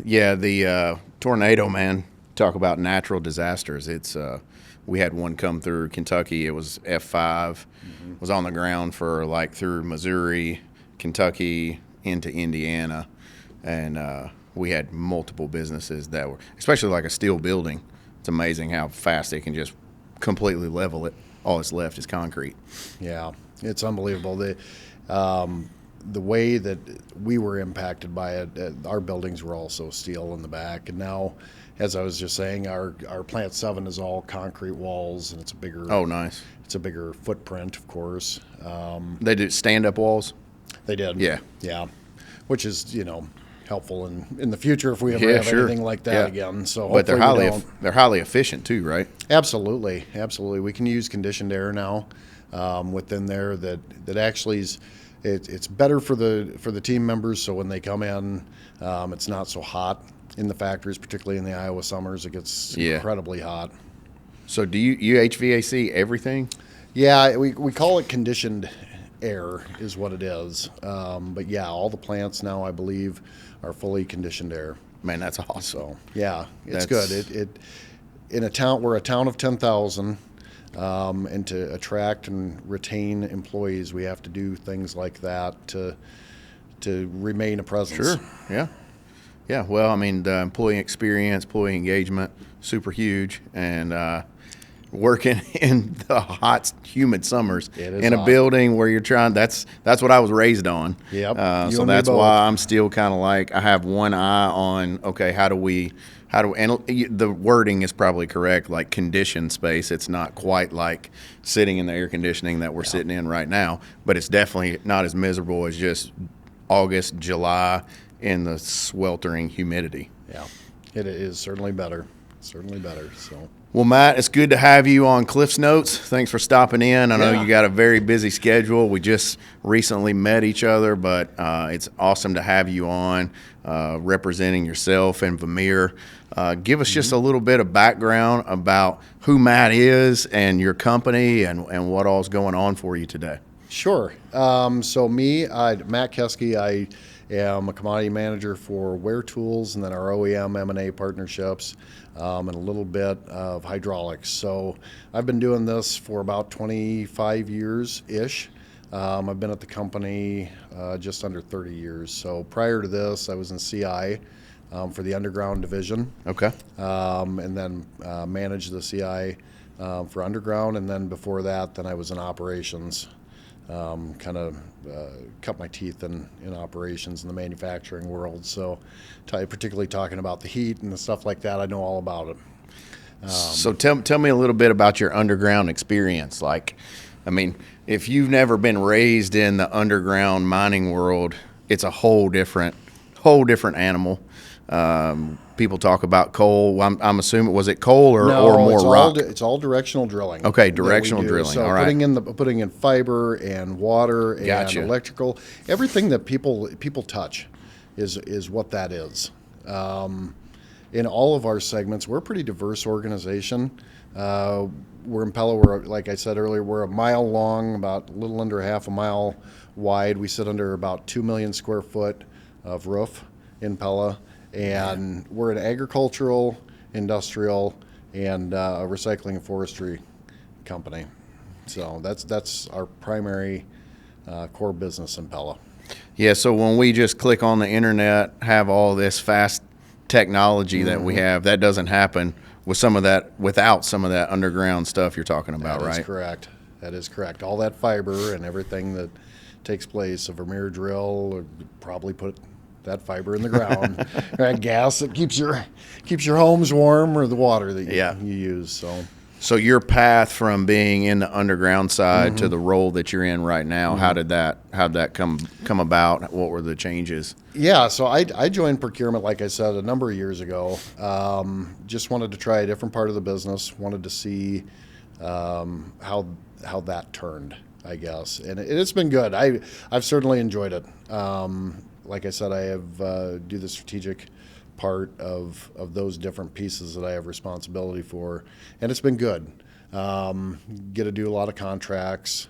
Yeah, the tornado, man. Talk about natural disasters. It's we had one come through Kentucky. It was F5. Was on the ground for like through Missouri, Kentucky into Indiana, and we had multiple businesses that were, especially like a steel building. It's amazing how fast they can just completely level it. All that's left is concrete. Yeah, it's unbelievable. The way that we were impacted by it, our buildings were also steel in the back, and now, as I was just saying, our plant 7 is all concrete walls, and it's a bigger. Oh, nice. It's a bigger footprint, of course. They do stand-up walls. They did. Yeah. Yeah, which is helpful in the future if we ever Yeah, have sure. anything like that Yeah. again. So But they're hopefully we highly don't. they're highly efficient too, right? Absolutely, absolutely. We can use conditioned air now within there. That actually is. It's better for the team members. So when they come in, it's not so hot in the factories, particularly in the Iowa summers. It gets incredibly hot. So do you HVAC everything? Yeah, we call it conditioned air is what it is. But yeah, all the plants now, I believe, are fully conditioned air. Man, that's awesome. So yeah, it's That's- good. We're a town of 10,000, and to attract and retain employees, we have to do things like that to remain a presence. Sure. Yeah. Yeah. Well, I mean, the employee experience, employee engagement, super huge, and working in the hot, humid summers It is in a hot. building where you're trying. That's what I was raised on. Yep. You So and me that's both. why I'm still kind of like I have one eye on. Okay, how do and the wording is probably correct, like conditioned space. It's not quite like sitting in the air conditioning that we're sitting in right now, but it's definitely not as miserable as just August, July in the sweltering humidity. Yeah, it is certainly better. Certainly better. So. Well, Matt, it's good to have you on Cliff's Notes. Thanks for stopping in. I know Yeah. you got a very busy schedule. We just recently met each other, but it's awesome to have you on representing yourself and Vermeer. Give us just a little bit of background about who Matt is and your company and what all's going on for you today. Sure. So Matt Keske, I am a commodity manager for Wear Tools and then our OEM M&A partnerships, and a little bit of hydraulics. So I've been doing this for about 25 years-ish. I've been at the company just under 30 years. So prior to this, I was in CI for the underground division. Okay. And then managed the CI for underground. And then before that, then I was in operations. Kind of cut my teeth in operations in the manufacturing world. So particularly talking about the heat and the stuff like that, I know all about it. So tell me a little bit about your underground experience. Like, I mean, if you've never been raised in the underground mining world, it's a whole different animal. People talk about coal. I'm assuming, was it coal or more rock? It's all directional drilling. Okay, that we directional do. drilling. So All right. putting in fiber and water and Gotcha. electrical, everything that people touch is what that is. In all of our segments, we're a pretty diverse organization. We're in Pella. We're, like I said earlier, we're a mile long, about a little under half a mile wide. We sit under about 2 million square foot of roof in Pella. And we're an agricultural, industrial, and a recycling and forestry company. So that's our primary core business in Pella. Yeah, so when we just click on the internet, have all this fast technology that we have, that doesn't happen without some of that underground stuff you're talking about, right? That is correct. That is correct. All that fiber and everything that takes place, a Vermeer drill would probably put that fiber in the ground, right? Gas that keeps your homes warm, or the water that you use. So your path from being in the underground side to the role that you're in right now, how'd that come about? What were the changes? Yeah, so I joined procurement, like I said, a number of years ago. Just wanted to try a different part of the business. Wanted to see how that turned, I guess, and it's been good. I've certainly enjoyed it. Like I said, I have do the strategic part of those different pieces that I have responsibility for, and it's been good. Get to do a lot of contracts,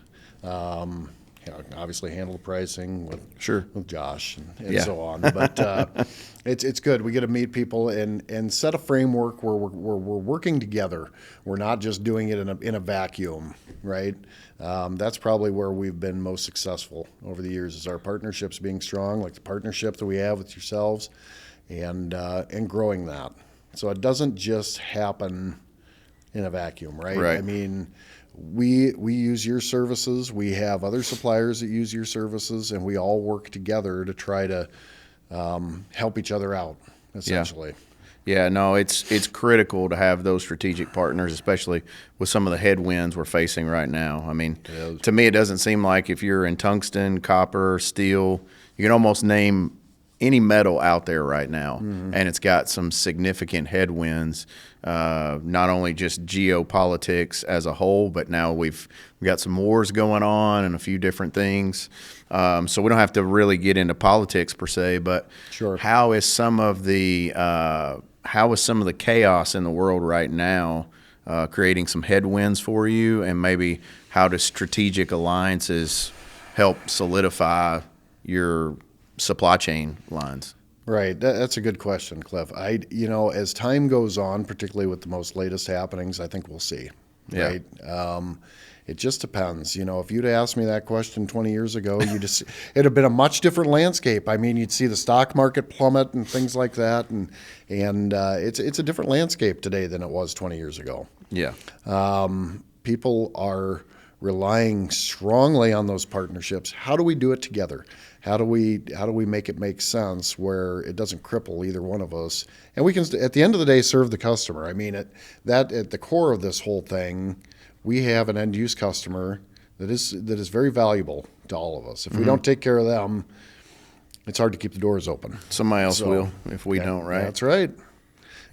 obviously handle the pricing with Sure. with Josh and Yeah. so on. But it's good. We get to meet people and set a framework where we're working together. We're not just doing it in a vacuum, right? That's probably where we've been most successful over the years, is our partnerships being strong, like the partnership that we have with yourselves, and growing that. So it doesn't just happen in a vacuum, right? Right. I mean, we use your services. We have other suppliers that use your services, and we all work together to try to help each other out, essentially. Yeah, no, it's critical to have those strategic partners, especially with some of the headwinds we're facing right now. I mean, to me, it doesn't seem like if you're in tungsten, copper, steel, you can almost name any metal out there right now, and it's got some significant headwinds. Not only just geopolitics as a whole, but now we've got some wars going on and a few different things. So we don't have to really get into politics per se, but Sure. how is some of the chaos in the world right now creating some headwinds for you, and maybe how do strategic alliances help solidify your supply chain lines? Right. That's a good question, Cliff. As time goes on, particularly with the most latest happenings, I think we'll see. Yeah. Right. It just depends. If you'd asked me that question 20 years ago, it'd have been a much different landscape. I mean, you'd see the stock market plummet and things like that, and it's a different landscape today than it was 20 years ago. Yeah. People are relying strongly on those partnerships. How do we do it together? How do we make it make sense where it doesn't cripple either one of us, and we can, at the end of the day, serve the customer? I mean, at the core of this whole thing, we have an end use customer that is very valuable to all of us. If we don't take care of them, it's hard to keep the doors open. Somebody else will if we don't, right? That's right.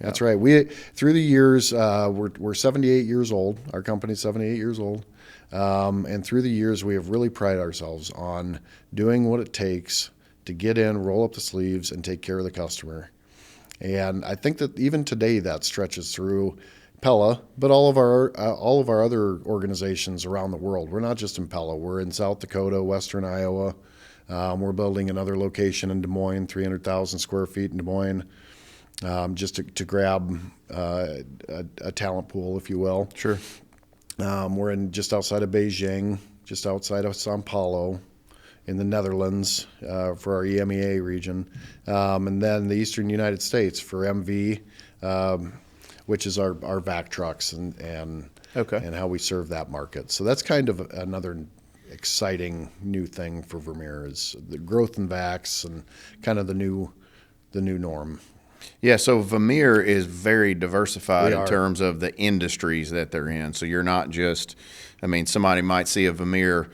That's right. We, through the years, we're 78 years old. Our company's 78 years old. And through the years, we have really prided ourselves on doing what it takes to get in, roll up the sleeves, and take care of the customer. And I think that even today, that stretches through Pella, but all of our other organizations around the world. We're not just in Pella. We're in South Dakota, Western Iowa. We're building another location in Des Moines, 300,000 square feet in Des Moines, just to grab a talent pool, if you will. Sure. We're in just outside of Beijing, just outside of Sao Paulo, in the Netherlands for our EMEA region, and then the Eastern United States for MV, which is our vac trucks and how we serve that market. So that's kind of another exciting new thing for Vermeer, is the growth in vacs and kind of the new norm. Yeah, so Vermeer is very diversified in terms of the industries that they're in. So you're not just, I mean, somebody might see a Vermeer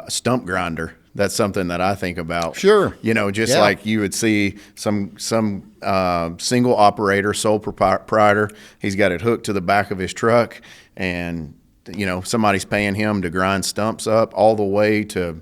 stump grinder. That's something that I think about. Sure. Just like you would see some single operator, sole proprietor. He's got it hooked to the back of his truck, and somebody's paying him to grind stumps up, all the way to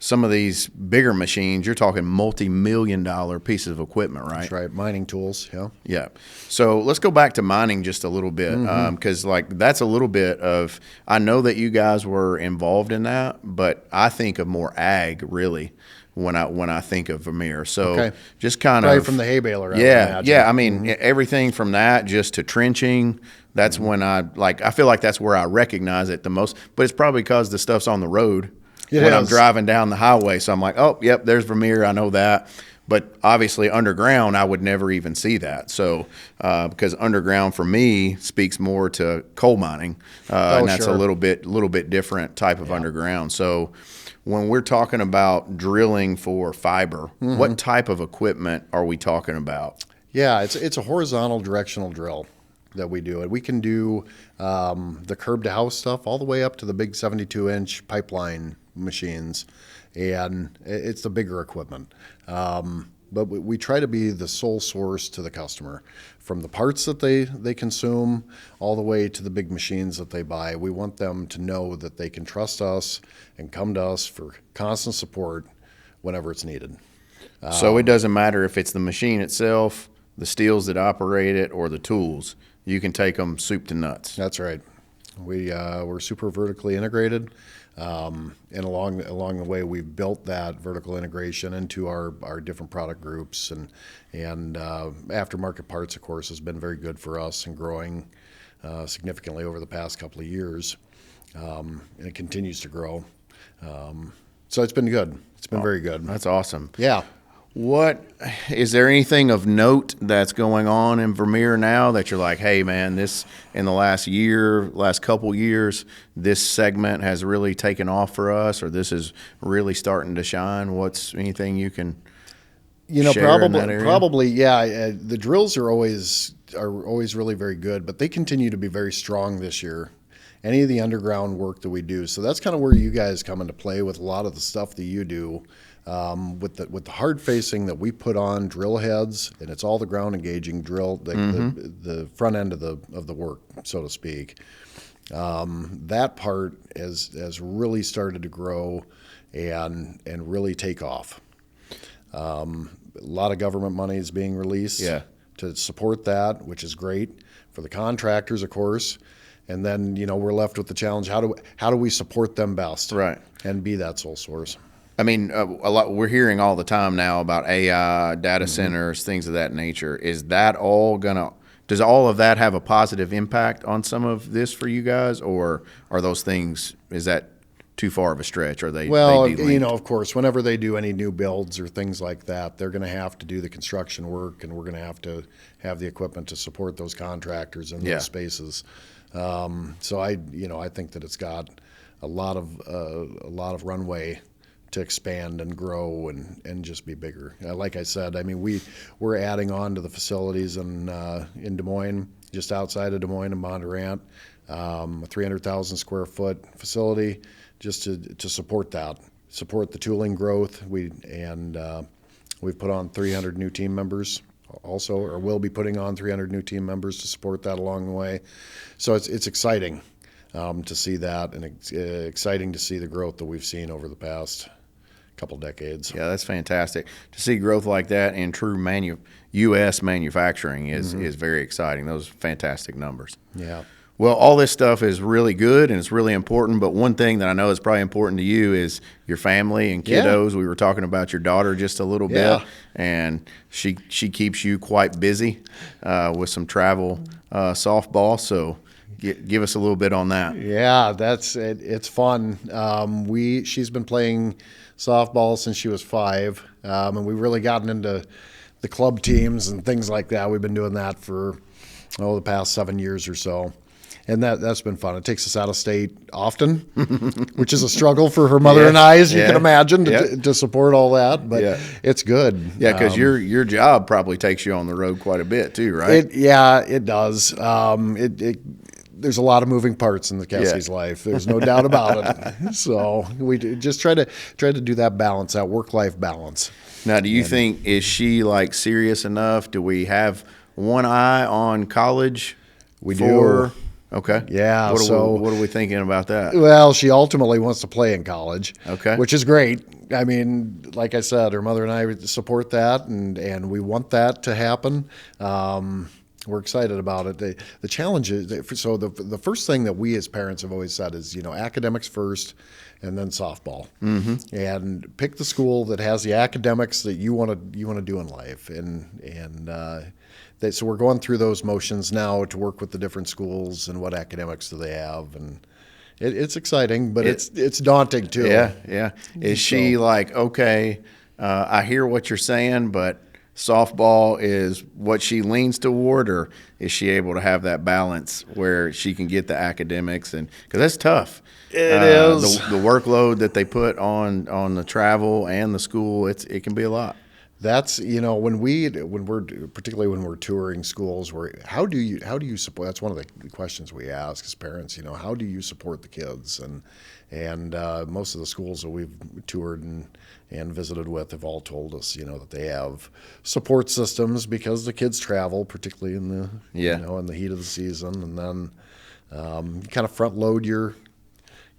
some of these bigger machines. You're talking multi-million-dollar pieces of equipment, right? That's right. Mining tools. Yeah. Yeah. So let's go back to mining just a little bit, because that's a little bit of, I know that you guys were involved in that, but I think of more ag really when I think of Vermeer. So just kind right of from the hay baler. Yeah. I mean, everything from that just to trenching. That's when I feel like that's where I recognize it the most. But it's probably because the stuff's on the road. I'm driving down the highway. So I'm like, oh, yep, there's Vermeer. I know that. But obviously underground, I would never even see that. So because underground for me speaks more to coal mining, and that's a little bit different type of underground. So when we're talking about drilling for fiber, what type of equipment are we talking about? Yeah, it's a horizontal directional drill that we do. And we can do the curb to house stuff all the way up to the big 72-inch pipeline machines, and it's the bigger equipment. But we try to be the sole source to the customer, from the parts that they consume all the way to the big machines that they buy. We want them to know that they can trust us and come to us for constant support whenever it's needed. So it doesn't matter if it's the machine itself, the steels that operate it, or the tools. You can take them soup to nuts. That's right. We're super vertically integrated. And along the way, we've built that vertical integration into our different product groups, and aftermarket parts, of course, has been very good for us and growing significantly over the past couple of years, and it continues to grow. So it's been good. It's been very good. That's awesome. Yeah. What is there anything of note that's going on in Vermeer now that you're like, hey man, this in the last couple years, this segment has really taken off for us, or this is really starting to shine? What's anything you can share in that area? Probably, yeah. The drills are always really very good, but they continue to be very strong this year. Any of the underground work that we do, so that's kind of where you guys come into play with a lot of the stuff that you do. With the hard facing that we put on drill heads, and it's all the ground engaging drill, the front end of the work, so to speak. That part has really started to grow and really take off. A lot of government money is being released to support that, which is great for the contractors, of course. And then we're left with the challenge: how do we support them best, right, and be that sole source. I mean, a lot. We're hearing all the time now about AI, data centers, things of that nature. Is that all does all of that have a positive impact on some of this for you guys, or are those things, is that too far of a stretch? Are they? Well, they de-linked? of course, whenever they do any new builds or things like that, they're going to have to do the construction work, and we're going to have the equipment to support those contractors in those spaces. So I think that it's got a lot of runway to expand and grow and just be bigger. Like I said, I mean, we're adding on to the facilities in Des Moines, just outside of Des Moines and Bondurant, a 300,000 square foot facility, just to support the tooling growth. We've put on 300 new team members also, or will be putting on 300 new team members to support that along the way. So it's exciting to see that, and it's exciting to see the growth that we've seen over the past couple decades. Yeah, that's fantastic. To see growth like that in true U.S. manufacturing is very exciting. Those are fantastic numbers. Yeah. Well, all this stuff is really good and it's really important, but one thing that I know is probably important to you is your family and kiddos. We were talking about your daughter just a little bit, and she keeps you quite busy with some travel softball, so give us a little bit on that. Yeah, that's it. It's fun. She's been playing softball since she was 5, and we've really gotten into the club teams and things like that. We've been doing that for the past 7 years or so, and that's been fun. It takes us out of state often, which is a struggle for her mother and I, as you can imagine, to support all that. But it's good. Yeah, because your job probably takes you on the road quite a bit too, right? It does. There's a lot of moving parts in the Keske's life. There's no doubt about it. So we just try to do that balance, that work-life balance. Now, do you think, is she like serious enough? Do we have one eye on college? We do. Okay. Yeah. What are we thinking about that? Well, she ultimately wants to play in college. Okay. Which is great. I mean, like I said, her mother and I support that, and we want that to happen. We're excited about it. The challenge is, so the first thing that we as parents have always said is, academics first and then softball. And pick the school that has the academics that you want to do in life. So we're going through those motions now to work with the different schools and what academics do they have, and it's exciting, but it's daunting too. Yeah. Is she like, okay, I hear what you're saying, but softball is what she leans toward, or is she able to have that balance where she can get the academics? And because that's tough. It is the workload that they put on the travel and the school. It can be a lot. That's particularly when we're touring schools, how do you support? That's one of the questions we ask as parents. How do you support the kids? And most of the schools that we've toured and visited with have all told us, that they have support systems because the kids travel, particularly in the in the heat of the season, and then kind of front load your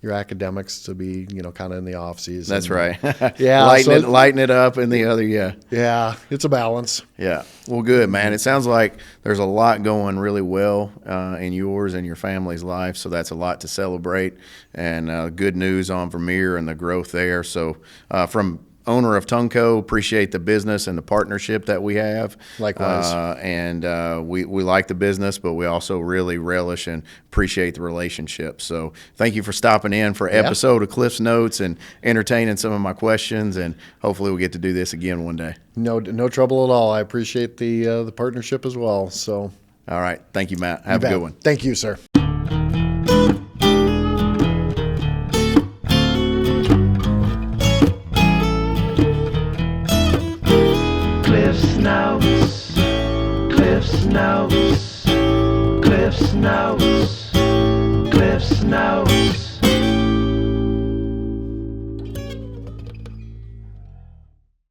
your academics to be, kind of in the off season. That's right. Yeah. lighten it up in the other, yeah. Yeah, it's a balance. Yeah. Well, good, man. It sounds like there's a lot going really well in yours and your family's life, so that's a lot to celebrate. And good news on Vermeer and the growth there. So from owner of Tungco, appreciate the business and the partnership that we have. Likewise. We like the business, but we also really relish and appreciate the relationship. So thank you for stopping in for episode of Cliff's Notes and entertaining some of my questions, and hopefully we'll get to do this again one day. No trouble at all. I appreciate the partnership as well. So, all right. Thank you, Matt. Have a good one. Thank you, sir. Cliff's Notes, Cliff's Notes, Cliff's Notes, Cliff's Notes.